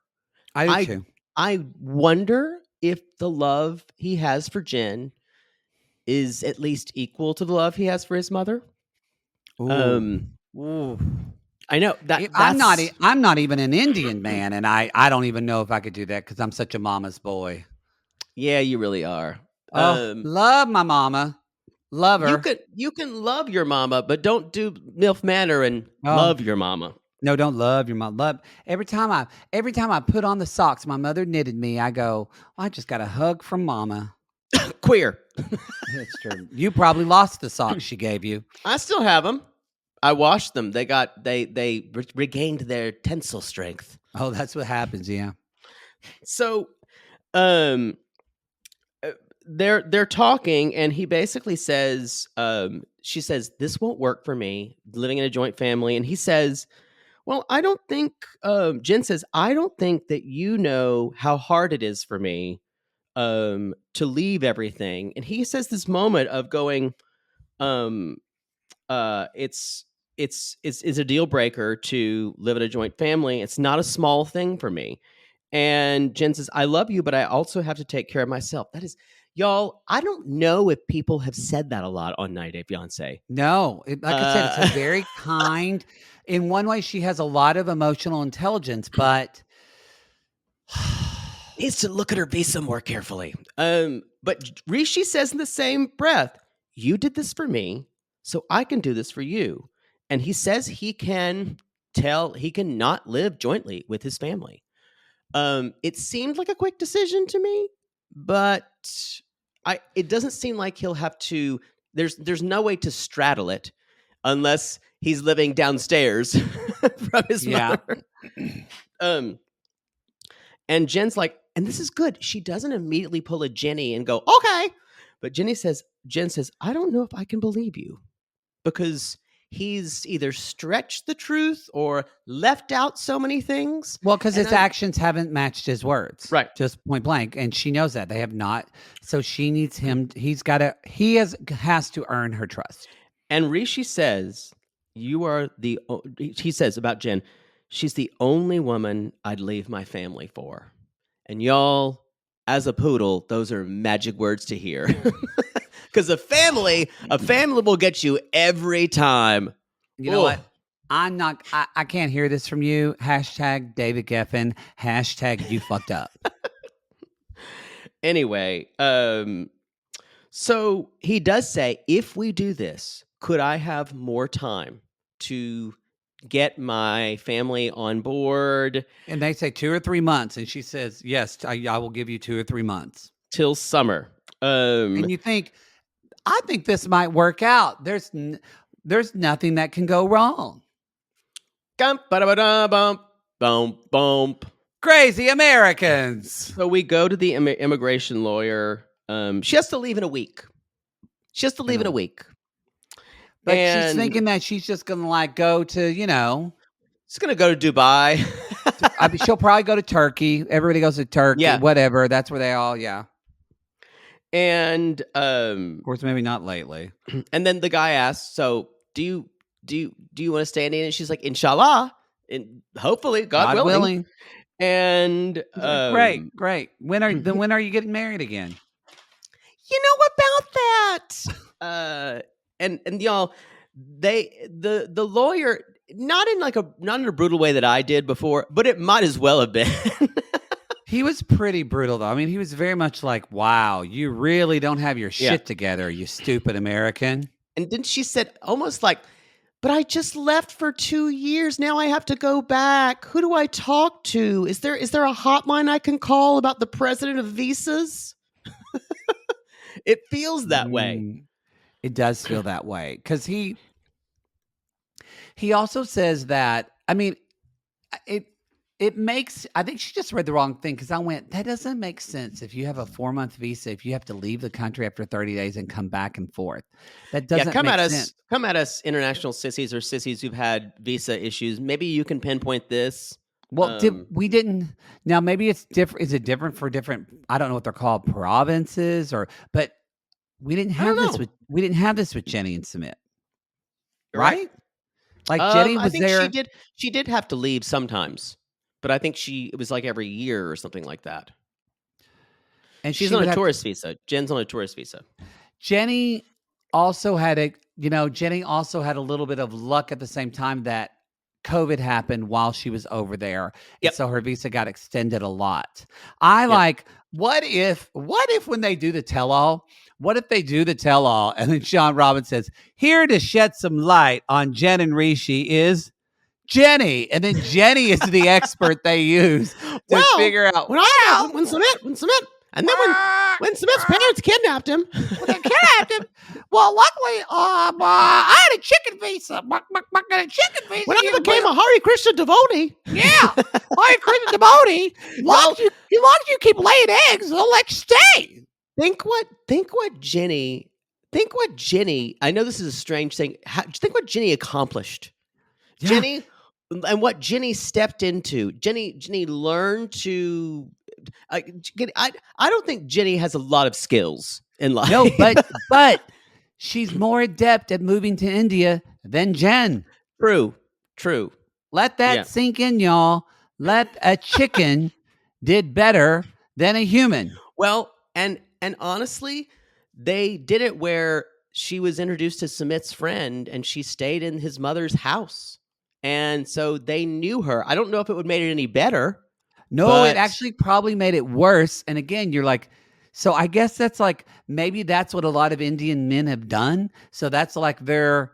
Speaker 1: I do too.
Speaker 2: I wonder if the love he has for Jen is at least equal to the love he has for his mother.
Speaker 1: Ooh.
Speaker 2: I know that
Speaker 1: I'm not even an Indian man, and I don't even know if I could do that because I'm such a mama's boy.
Speaker 2: Yeah, you really are.
Speaker 1: Love my mama. Love her.
Speaker 2: You can love your mama, but don't do MILF Manor and love your mama.
Speaker 1: No, don't love your mom. Love every time I put on the socks my mother knitted me, I go, I just got a hug from mama.
Speaker 2: Queer.
Speaker 1: That's true. You probably lost the socks she gave you.
Speaker 2: I still have them. I washed them. They regained their tensile strength.
Speaker 1: Oh, that's what happens, yeah.
Speaker 2: So, they're talking, and he basically says, she says, this won't work for me, living in a joint family, and he says, well, I don't think, Jen says, I don't think that you know how hard it is for me to leave everything. And he says this moment of going, it's a deal breaker to live in a joint family. It's not a small thing for me. And Jen says, I love you, but I also have to take care of myself. That is, y'all, I don't know if people have said that a lot on 90 Day Fiancé.
Speaker 1: No, like I said, it's a very kind. In one way, she has a lot of emotional intelligence, but
Speaker 2: needs to look at her visa more carefully. But Rishi says in the same breath, you did this for me, so I can do this for you. And he says he can not live jointly with his family. It seemed like a quick decision to me, but it doesn't seem like he'll have to. There's no way to straddle it unless he's living downstairs from his
Speaker 1: Yeah.
Speaker 2: mother. And Jen's like, and this is good. She doesn't immediately pull a Jenny and go, okay. But Jen says, I don't know if I can believe you, because he's either stretched the truth or left out so many things.
Speaker 1: Well, because his actions haven't matched his words.
Speaker 2: Right.
Speaker 1: Just point blank. And she knows that. They have not. So she needs him. He has to earn her trust.
Speaker 2: And Rishi says, he says about Jen, she's the only woman I'd leave my family for. And y'all, as a poodle, those are magic words to hear. Because a family will get you every time.
Speaker 1: You know what? I can't hear this from you. Hashtag David Geffen. Hashtag you fucked up.
Speaker 2: Anyway, so he does say, if we do this, could I have more time to get my family on board?
Speaker 1: And they say 2 or 3 months. And she says, yes, I will give you 2 or 3 months.
Speaker 2: Till summer.
Speaker 1: And you think, I think this might work out. There's nothing that can go wrong. Crazy Americans.
Speaker 2: So we go to the immigration lawyer. She has to leave in a week.
Speaker 1: But she's thinking that she's just going to go to,
Speaker 2: she's going to go to Dubai.
Speaker 1: I mean, she'll probably go to Turkey. Everybody goes to Turkey, whatever. That's where they all,
Speaker 2: And
Speaker 1: of course, maybe not lately.
Speaker 2: And then the guy asks, "So do you want to stay in India?" And she's like, "Inshallah, and hopefully, God willing." And
Speaker 1: great. When are you getting married again?
Speaker 2: You know about that? And y'all, the lawyer, not in a brutal way that I did before, but it might as well have been.
Speaker 1: He was pretty brutal, though. I mean, he was very much like, wow, you really don't have your shit together, you stupid American.
Speaker 2: And then she said, almost like, but I just left for 2 years. Now I have to go back. Who do I talk to? Is there a hotline I can call about the president of visas? It feels that way.
Speaker 1: It does feel that way. Because he also says that, I mean, it makes, I think she just read the wrong thing, because I went, that doesn't make sense. If you have a 4-month visa, if you have to leave the country after 30 days and come back and forth, that doesn't make sense.
Speaker 2: Come at us, international sissies or sissies who've had visa issues. Maybe you can pinpoint this.
Speaker 1: Well, we didn't. Now, maybe it's different. Is it different for different? I don't know what they're called, provinces, but we didn't have this with Jeymi and Sumit, right? Like Jeymi was there.
Speaker 2: She did have to leave sometimes. But I think it was like every year or something like that. And she's on a tourist visa. Jen's on a tourist visa.
Speaker 1: Jenny also had a little bit of luck at the same time that COVID happened while she was over there.
Speaker 2: Yep.
Speaker 1: And so her visa got extended a lot. What if when they do the tell-all, and then Sean Robbins says, here to shed some light on Jen and Rishi is Jenny, and then Jenny is the expert they use to figger out.
Speaker 2: When Sumit, and then when Sumit's parents kidnapped him.
Speaker 1: Well, luckily, I had a chicken visa. When
Speaker 2: I became a Hare Krishna devotee.
Speaker 1: Yeah, Hare Krishna devotee. As long as you keep laying eggs, they'll let you stay.
Speaker 2: Think what Jenny. I know this is a strange thing. Think what Jenny accomplished. Yeah. Jenny. And what Jenny stepped into, Jenny learned to. I don't think Jenny has a lot of skills in life.
Speaker 1: No, but she's more adept at moving to India than Jen.
Speaker 2: True.
Speaker 1: Let that sink in, y'all. Let a chicken did better than a human.
Speaker 2: Well, and honestly, they did it where she was introduced to Sumit's friend, and she stayed in his mother's house. And so they knew her. I don't know if it would have made it any better.
Speaker 1: No, it actually probably made it worse. And again, you're like, so I guess that's like, maybe that's what a lot of Indian men have done. So that's like, they're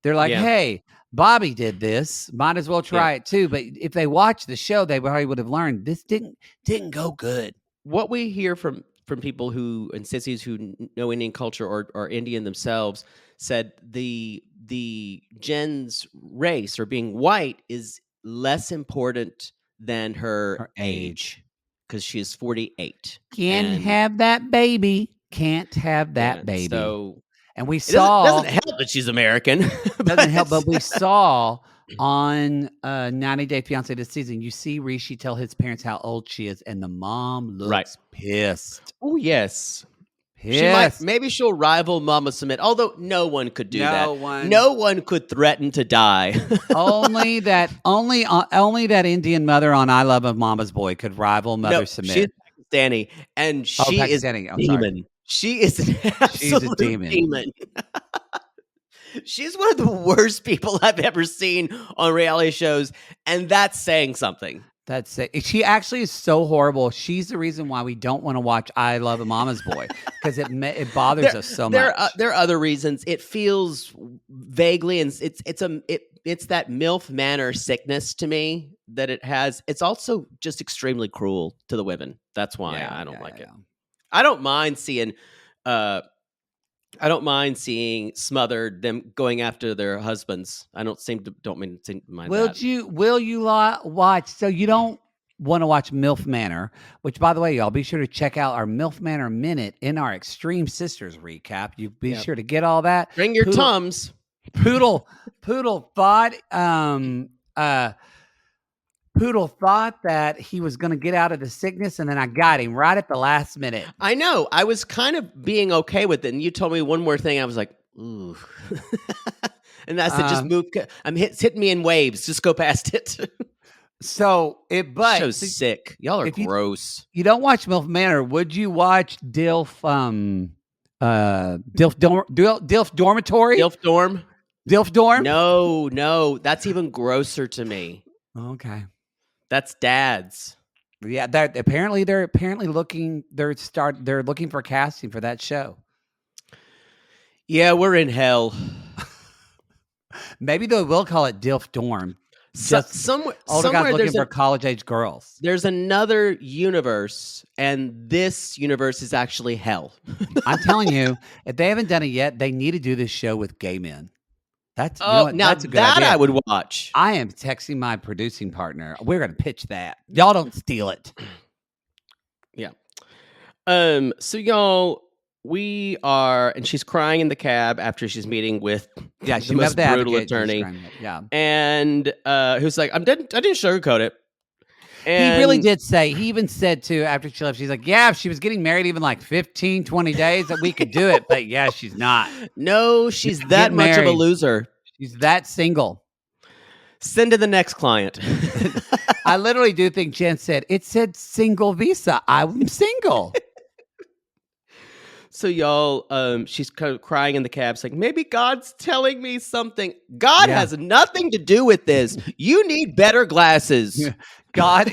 Speaker 1: like, hey, Bobby did this. Might as well try it too. But if they watched the show, they probably would have learned this didn't go good.
Speaker 2: What we hear from from people who and sissies who know Indian culture or are Indian themselves said the Jen's race or being white is less important than her age because she is 48.
Speaker 1: Can't have that baby. Can't have that baby.
Speaker 2: So
Speaker 1: and we
Speaker 2: it
Speaker 1: saw
Speaker 2: doesn't help that she's American.
Speaker 1: doesn't help, but we saw on 90 Day Fiancé this season, you see Rishi tell his parents how old she is, and the mom looks pissed.
Speaker 2: Oh yes.
Speaker 1: Pissed.
Speaker 2: Maybe she'll rival Mama Submit, although no one could do that.
Speaker 1: one.
Speaker 2: No one could threaten to die.
Speaker 1: only that Indian mother on I Love a Mama's Boy could rival Mother Submit.
Speaker 2: She's Pakistani, and she is a demon. She is an absolute demon. She's one of the worst people I've ever seen on reality shows, and that's saying something.
Speaker 1: That's it. She actually is so horrible. She's the reason why we don't want to watch I Love a Mama's Boy because it bothers us so much.
Speaker 2: There are other reasons. It feels vaguely, and it's that MILF manner sickness to me that it has. It's also just extremely cruel to the women. That's why I don't like it. I don't mind seeing. I don't mind seeing smothered them going after their husbands. I don't mind that.
Speaker 1: Will you watch? So you don't want to watch MILF Manor, which, by the way, y'all be sure to check out our MILF Manor Minute in our Extreme Sisters recap. You be sure to get all that.
Speaker 2: Bring your Tums.
Speaker 1: Poodle thought Poodle thought that he was going to get out of the sickness, and then I got him right at the last minute.
Speaker 2: I know. I was kind of being okay with it, and you told me one more thing. I was like, ooh. And I said, just move. It's hitting me in waves. Just go past it.
Speaker 1: Show's
Speaker 2: sick. Y'all are gross.
Speaker 1: You don't watch MILF Manor. Would you watch DILF Dormitory? DILF Dorm?
Speaker 2: No. That's even grosser to me.
Speaker 1: Okay.
Speaker 2: That's dads.
Speaker 1: Yeah, they're apparently looking. They're looking for casting for that show.
Speaker 2: Yeah, we're in hell.
Speaker 1: Maybe they will call it DILF Dorm.
Speaker 2: Somewhere
Speaker 1: guys looking for college age girls.
Speaker 2: There's another universe, and this universe is actually hell.
Speaker 1: I'm telling you, if they haven't done it yet, they need to do this show with gay men. That's
Speaker 2: a good idea. I would watch.
Speaker 1: I am texting my producing partner. We're going to pitch that. Y'all don't steal it.
Speaker 2: Yeah. So y'all, we are, and she's crying in the cab after she's meeting with the most brutal attorney.
Speaker 1: Yeah.
Speaker 2: And who's like, I didn't sugarcoat it. And
Speaker 1: he really did say, he even said too, after she left, she's like, yeah, if she was getting married even like 15, 20 days, that we could do it. But yeah, she's not.
Speaker 2: No, she's that much of a loser.
Speaker 1: She's that single.
Speaker 2: Send to the next client.
Speaker 1: I literally do think Jen said, it said single visa. I'm single.
Speaker 2: So y'all, she's kind of crying in the cab, saying, maybe God's telling me something. God has nothing to do with this. You need better glasses.
Speaker 1: God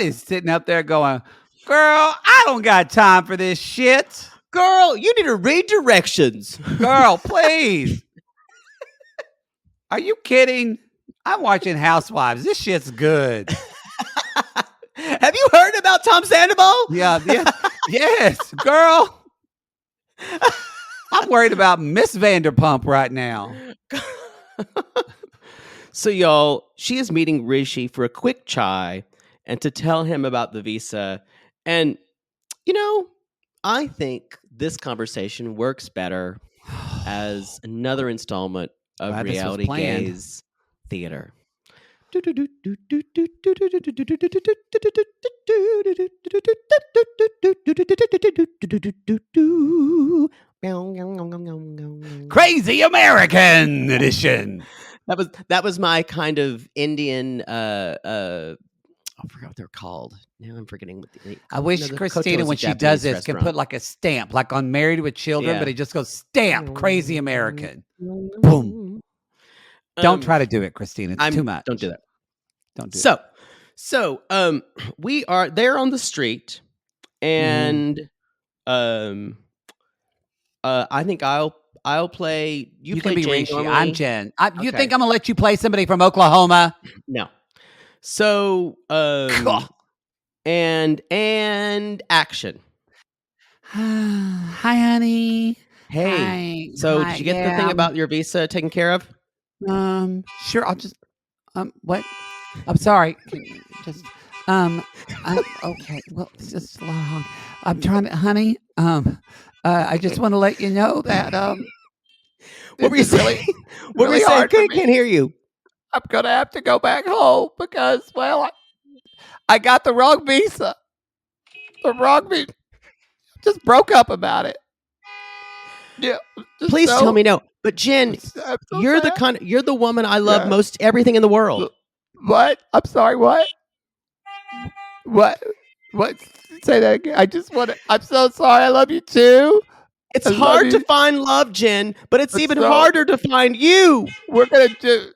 Speaker 1: is sitting up there going, girl, I don't got time for this shit.
Speaker 2: Girl, you need to read directions.
Speaker 1: Girl, please. Are you kidding? I'm watching Housewives. This shit's good.
Speaker 2: Have you heard about Tom Sandoval?
Speaker 1: Yeah. Yes, girl. I'm worried about Miss Vanderpump right now.
Speaker 2: So, y'all, she is meeting Rishi for a quick chai and to tell him about the visa. And, I think this conversation works better as another installment of Reality Gaze Theater.
Speaker 1: Crazy American edition.
Speaker 2: That was my kind of Indian I forgot what they're called. Now I'm forgetting what
Speaker 1: I wish Christina, when she does this, can put like a stamp, like on Married with Children, but it just goes stamp, Crazy American. Boom. Don't try to do it, Christina. It's too much.
Speaker 2: Don't do that.
Speaker 1: Don't do it.
Speaker 2: So we are there on the street, and I think I'll play. You play
Speaker 1: can be
Speaker 2: Jane
Speaker 1: Rishi.
Speaker 2: normally.
Speaker 1: I'm Jen. You think I'm gonna let you play somebody from Oklahoma?
Speaker 2: No. So and action.
Speaker 1: Hi, honey.
Speaker 2: Hey,
Speaker 1: Hi.
Speaker 2: so
Speaker 1: Hi.
Speaker 2: did you get the
Speaker 1: Yeah.
Speaker 2: thing about your visa taken care of?
Speaker 1: Sure. I'll just. What? I'm sorry. Can you just. Okay. Well, it's just long. I'm trying to, honey. I just want to let you know that
Speaker 2: What were
Speaker 1: this
Speaker 2: you
Speaker 1: is really,
Speaker 2: saying? What were you
Speaker 1: really
Speaker 2: saying?
Speaker 1: hard for
Speaker 2: Can't
Speaker 1: me.
Speaker 2: hear you.
Speaker 1: I'm gonna have to go back home because, well, I got the wrong visa. The wrong visa. Just broke up about it. Yeah. Just
Speaker 2: Please tell me no. But Jen,
Speaker 1: I'm so
Speaker 2: you're
Speaker 1: sad.
Speaker 2: you're the woman I love
Speaker 1: Yeah.
Speaker 2: most everything in the world.
Speaker 1: What? I'm sorry. What? What? What? Say that again. I just want to. I'm so sorry. I love you too.
Speaker 2: It's
Speaker 1: I love
Speaker 2: hard to
Speaker 1: you.
Speaker 2: find love, Jen, but it's even
Speaker 1: So
Speaker 2: harder to find you.
Speaker 1: we're gonna do.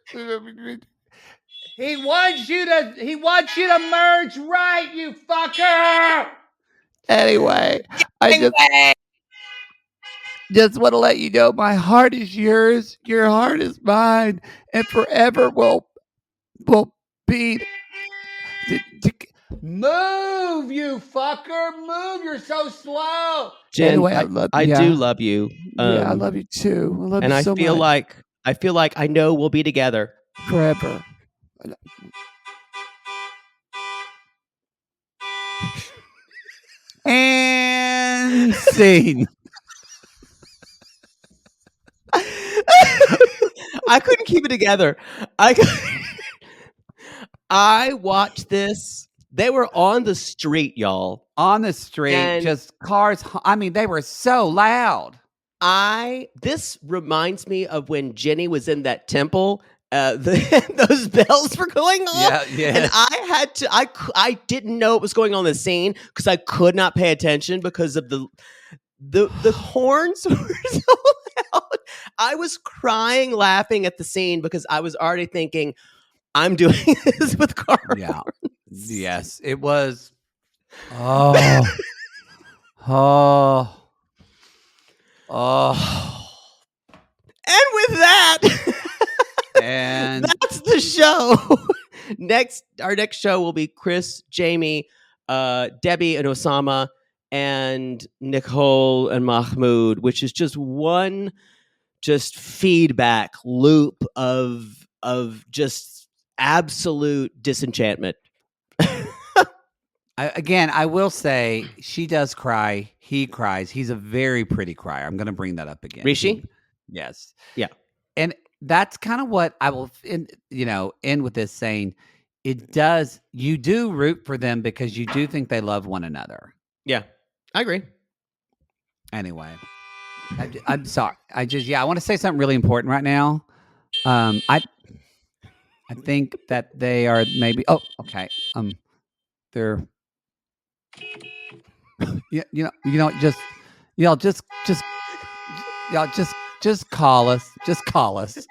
Speaker 1: He wants you to. He wants you to merge right, you fucker. Anyway, I just want to let you know my heart is yours. Your heart is mine, and forever will be. Move, you fucker! Move! You're so slow.
Speaker 2: Jen,
Speaker 1: Anyway, I love.
Speaker 2: I do love you.
Speaker 1: Yeah, I love you too. I love
Speaker 2: And
Speaker 1: you
Speaker 2: I
Speaker 1: so
Speaker 2: feel
Speaker 1: much.
Speaker 2: like I know we'll be together.
Speaker 1: Forever. And scene.
Speaker 2: I couldn't keep it together. I watched this. They were on the street, y'all.
Speaker 1: On the street,
Speaker 2: And
Speaker 1: just cars. I mean, they were so loud.
Speaker 2: This reminds me of when Jenny was in that temple. Those bells were going off, and I didn't know what was going on in the scene because I could not pay attention because of the horns were so loud. I was crying, laughing at the scene because I was already thinking, I'm doing this with car
Speaker 1: Yeah.
Speaker 2: horns.
Speaker 1: Yes, it was. Oh. Oh. Oh.
Speaker 2: And with that,
Speaker 1: And
Speaker 2: that's the show. Our next show will be Kris, Jeymi, Debbie, and Oussama, and Nicole and Mahmoud, which is just one feedback loop of just absolute disenchantment.
Speaker 1: I will say she does cry. He cries. He's a very pretty crier. I'm going to bring that up again.
Speaker 2: Rishi?
Speaker 1: Yes.
Speaker 2: Yeah.
Speaker 1: And that's kind of what I will, end with this saying. You do root for them because you do think they love one another.
Speaker 2: Yeah, I agree.
Speaker 1: Anyway, I'm sorry. I want to say something really important right now. I think that they are maybe. Oh, okay. They're. Just call us. Just call us.